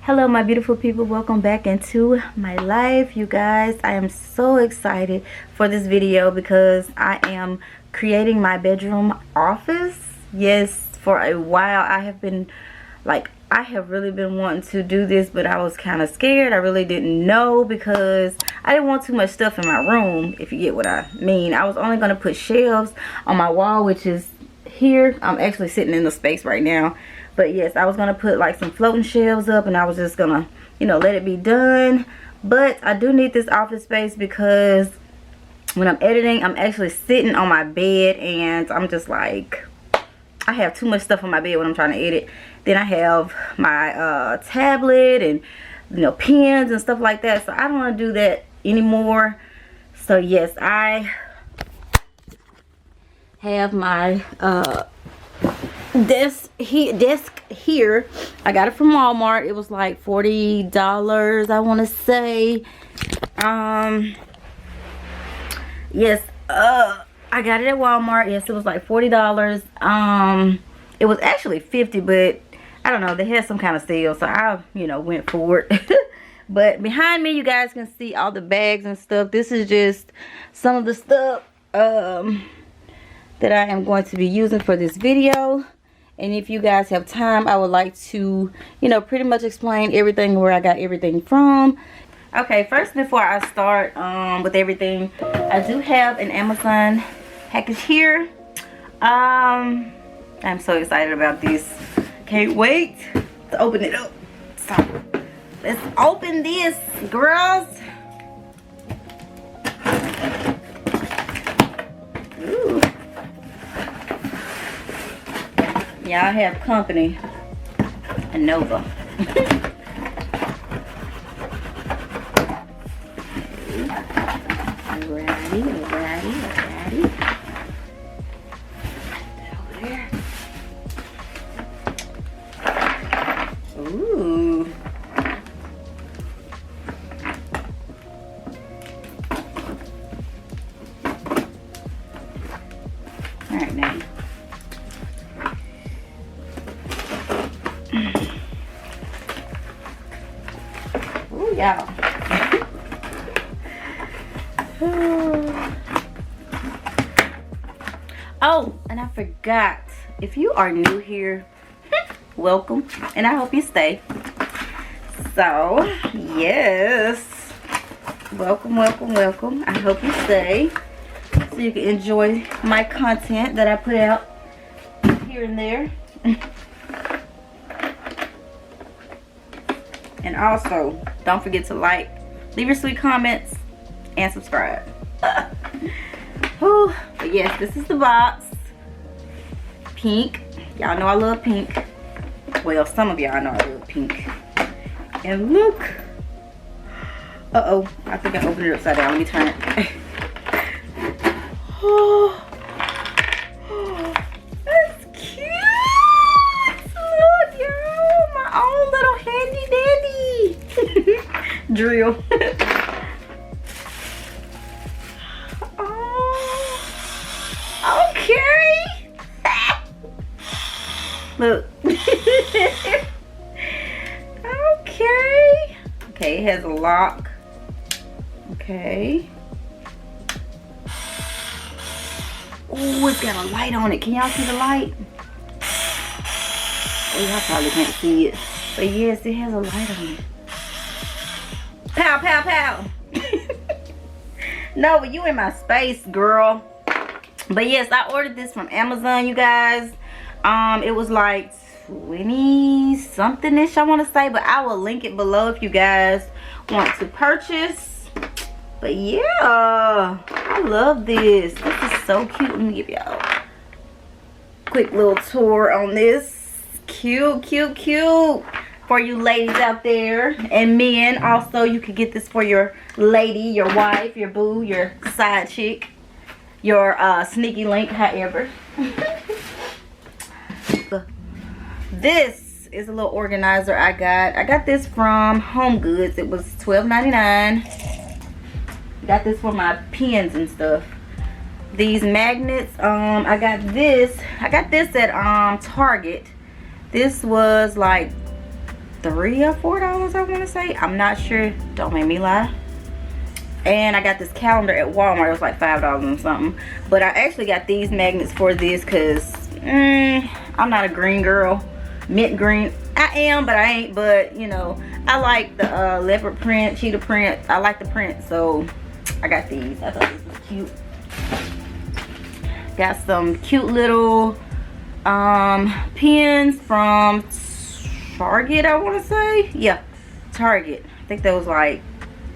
Hello my beautiful people, welcome back into my life. You guys, I am so excited for this video because I am creating my bedroom office. Yes, for a while I have been I have really been wanting to do this, but I was kind of scared. I really didn't know because I didn't want too much stuff in my room, if you get what I mean. I was only going to put shelves on my wall, which is here. I'm actually sitting in the space right now. But yes, I was going to put like some floating shelves up, and I was just going to, you know, let it be done. But I do need this office space because when I'm editing, I'm actually sitting on my bed, and I'm just like, I have too much stuff on my bed when I'm trying to edit. Then I have my tablet and, you know, pens and stuff like that. So I don't want to do that anymore. So yes, I have my desk here. I got it from Walmart. It was like $40, I want to say. Yes, I got it at Walmart. Yes, it was like $40. It was actually $50, but I don't know, they had some kind of sale, so I, you know, went for it. But behind me, you guys can see all the bags and stuff. This is just some of the stuff that I am going to be using for this video. And if you guys have time, I would like to, you know, pretty much explain everything, where I got everything from. Okay, first, before I start with everything, I do have an Amazon package here. I'm so excited about this. Can't wait to open it up. So let's open this, girls. Ooh. Y'all have company. A Nova. Alrighty. Over there. Ooh. Alright now. Ooh, y'all. Oh, and I forgot, if you are new here, welcome, and I hope you stay. So yes, welcome. I hope you stay so you can enjoy my content that I put out here and there. And also, don't forget to like, leave your sweet comments, and subscribe. Whew. But yes, this is the box. Pink. Y'all know I love pink. Well, some of y'all know I love pink. And look. Uh-oh. I think I opened it upside down. Let me turn it. Oh. That's cute. Look, y'all. My own little handy dandy. Drill. Look. Okay, it has a lock. Okay. Oh, it's got a light on it. Can y'all see the light? Oh, y'all probably can't see it. But yes, it has a light on it. Pow, pow, pow. No, but you in my space, girl. But yes, I ordered this from Amazon, you guys. It was like 20 something ish, I want to say, but I will link it below if you guys want to purchase. But yeah, I love this. This is so cute. Let me give y'all a quick little tour on this. Cute for you ladies out there, and men also. You could get this for your lady, your wife, your boo, your side chick, your sneaky link, however. This is a little organizer I got this from Home Goods. It was $12.99. Got this for my pens and stuff. These magnets, I got this at Target. This was like $3 or $4, I want to say. I'm not sure, don't make me lie. And I got this calendar at Walmart. It was like $5 and something. But I actually got these magnets for this because I'm not a green girl. Mint green, I am, but I ain't. But you know, I like the leopard print, cheetah print. I like the print, so I got these. I thought this was cute. Got some cute little pens from Target, I want to say. Yeah, Target. I think that was like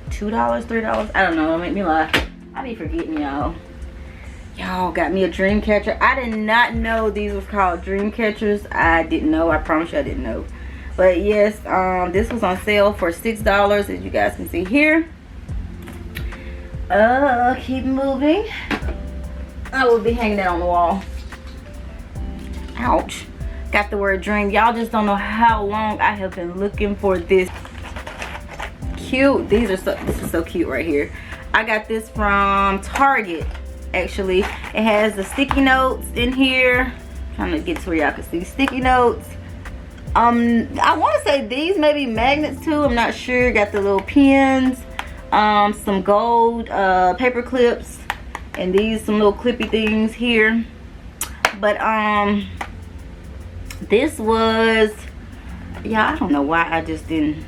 $2, $3. I don't know, don't make me lie. I be forgetting, y'all. Y'all got me a dream catcher. I did not know these was called dream catchers. I didn't know. I promise you I didn't know. But yes, this was on sale for $6, as you guys can see here. Keep moving. I will be hanging that on the wall. Ouch. Got the word dream. Y'all just don't know how long I have been looking for this. Cute. This is so cute right here. I got this from Target. Actually, it has the sticky notes in here. I'm trying to get to where y'all can see sticky notes. I want to say these may be magnets too. I'm not sure. Got the little pins, some gold paper clips, and these some little clippy things here. But this was, yeah, I don't know why I just didn't.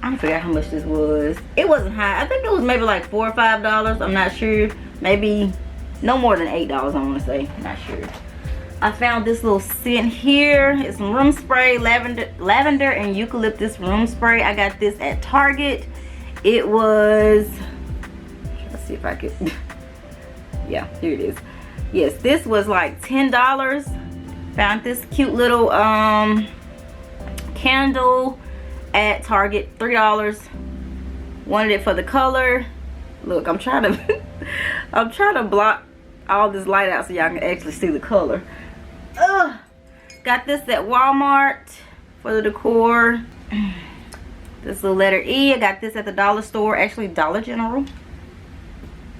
I forgot how much this was. It wasn't high. I think it was maybe like $4 or $5. I'm not sure. Maybe no more than $8, I want to say. Not sure. I found this little scent here. It's some room spray, lavender and eucalyptus room spray. I got this at Target. It was, let's see if I could, yeah, here it is. Yes, this was like $10. Found this cute little candle at Target, $3. Wanted it for the color. Look, I'm trying to block all this light out so y'all can actually see the color. Got this at Walmart for the decor. This little letter E. I got this at the dollar store, actually Dollar General.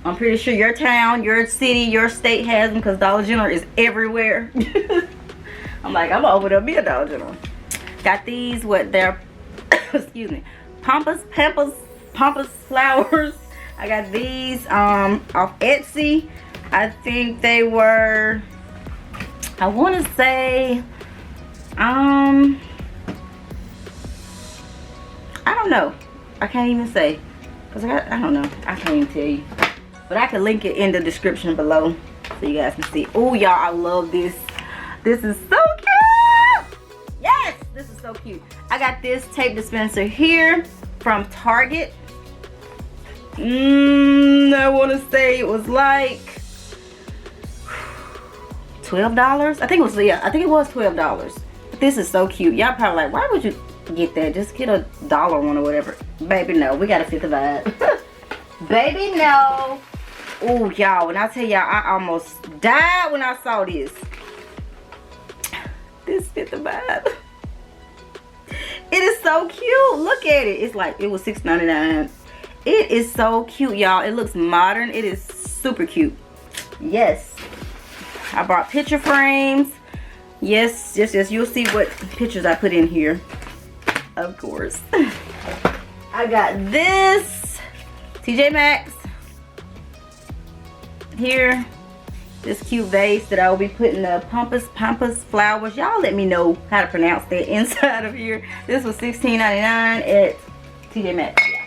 I'm pretty sure your town, your city, your state has them because Dollar General is everywhere. I'm like, I'm over there be a Dollar General. Got these, what they're excuse me, pampas flowers. I got these off Etsy. I think they were, I want to say, I don't know. I can't even say, cause I don't know. I can't even tell you. But I can link it in the description below so you guys can see. Oh, y'all, I love this. This is so cute. Yes, this is so cute. I got this tape dispenser here from Target. I want to say it was like $12. I think it was, yeah, I think it was $12. But this is so cute. Y'all probably like, why would you get that? Just get a dollar one or whatever. Baby, no, we gotta fit the vibe. Baby, no. Oh, y'all, when I tell y'all, I almost died when I saw this. This fit the vibe. It is so cute. Look at it. It's like, it was $6.99. It is so cute, y'all. It looks modern. It is super cute. Yes. I bought picture frames. Yes, you'll see what pictures I put in here. Of course. I got this TJ Maxx here. This cute vase that I will be putting the pampas flowers. Y'all let me know how to pronounce that inside of here. This was $16.99 at TJ Maxx. Yeah.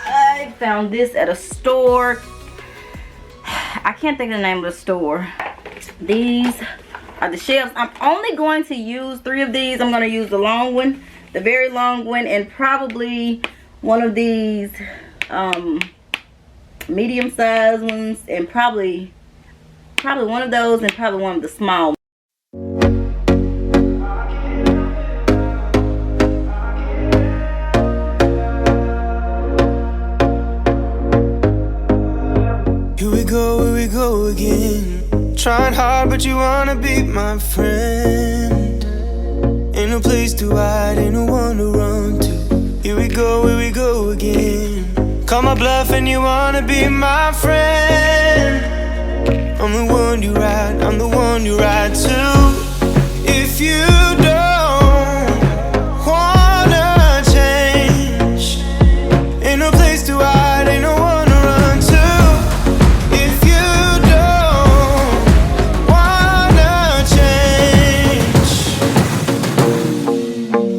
I found this at a store. I can't think of the name of the store. These are the shelves. I'm only going to use 3 of these. I'm going to use the long one, the very long one, and probably one of these medium sized ones, and probably one of those, and probably one of the small ones. Here we go again. Trying hard, but you wanna be my friend. Ain't no place to hide, ain't no one to run to. Here we go again. Call my bluff and you wanna be my friend. I'm the one you ride, I'm the one you ride to. If you don't wanna change, ain't no place to hide, ain't no one to run to. If you don't wanna change,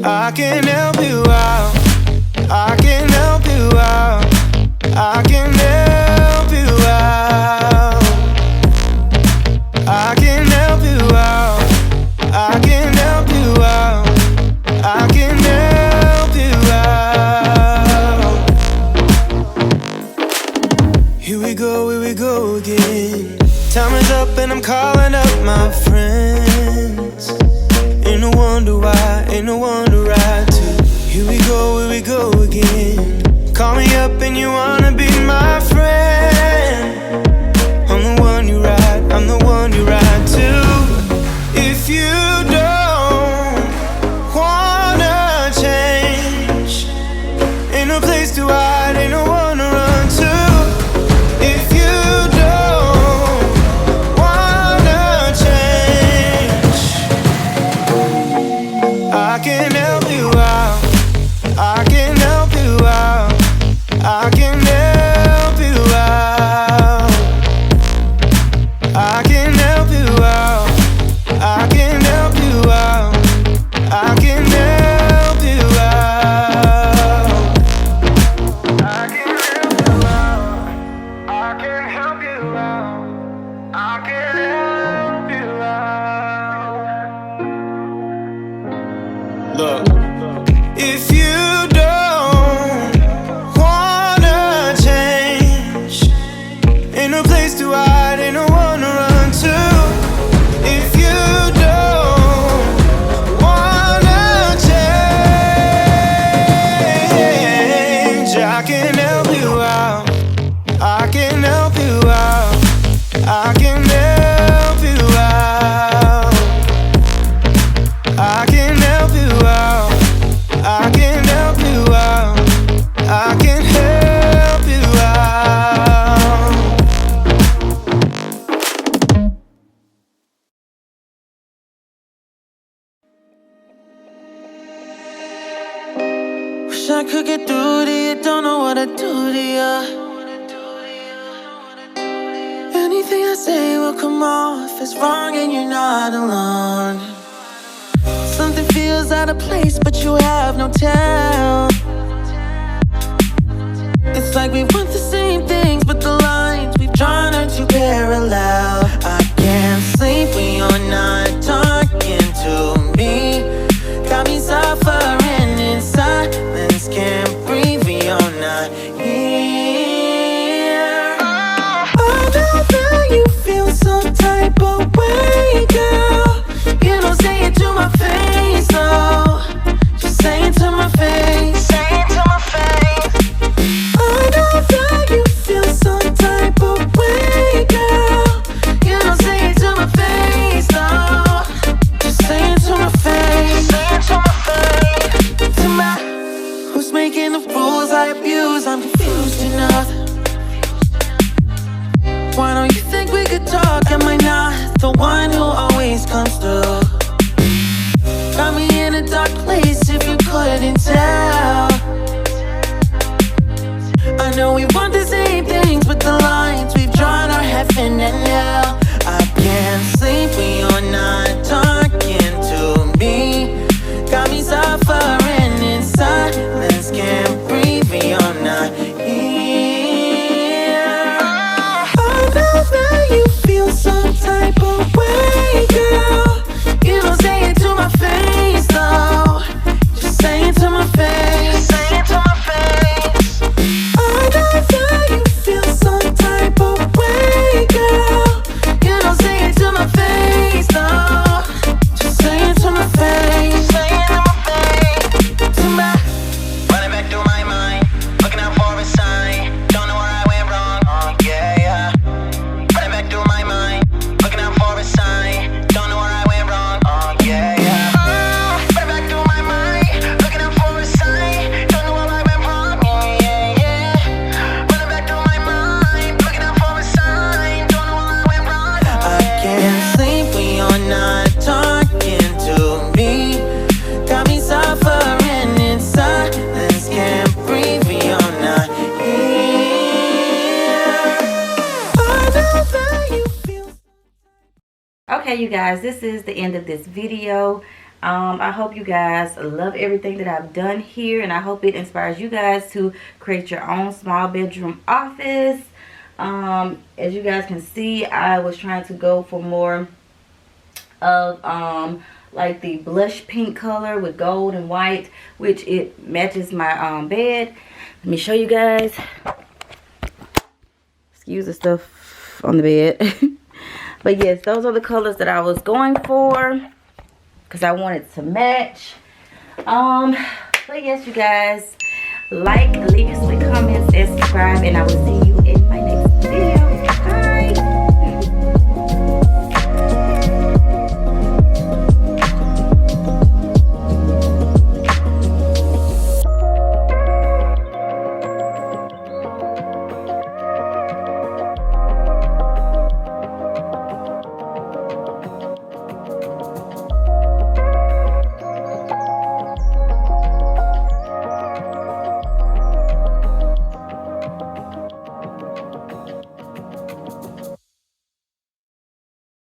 I can help you out, I can help you out, I can help you out, I can help you out, I can help you out, I can help you out. Here we go again. Time is up and I'm calling up my friends. Ain't no wonder why, ain't no one to ride to. Here we go again. Call me up and you wanna be my friend. I'm the one you ride, I'm the one you ride to. If you don't wanna change, ain't no place to hide, ain't no one to run to. If you don't wanna change, I can help you out, I can help you out, I can help you out, I can help you out, I can help you out, I can help you out, I can help you out, I can help you out, I can help you out. Look, if you don't wanna change, ain't no place to hide, ain't no one to run to. If you don't wanna change, I can help you out, I can help you out, I can help you out, I can help you out, I can help you out, I can help you out. Wish I could get through to you, don't know what I do to you. Anything I say will come off as wrong and you're not alone. Something feels out of place but you have no tell. It's like we want the same things but the lines we've drawn are too parallel. I can't sleep when you're not talking to me. Got me suffering in silence, can't breathe when you're not here. I know that you feel some type of way, girl. You don't say it to my face, though. Just say it to my face. Say it to my face. I know that you feel some type of way, girl. Okay, you guys, this is the end of this video. I hope you guys love everything that I've done here, and I hope it inspires you guys to create your own small bedroom office. As you guys can see, I was trying to go for more of like the blush pink color with gold and white, which it matches my bed. Let me show you guys. Excuse the stuff on the bed. But yes, those are the colors that I was going for, because I wanted to match. But yes, you guys, like, leave your sweet comments, and subscribe, and I will see you in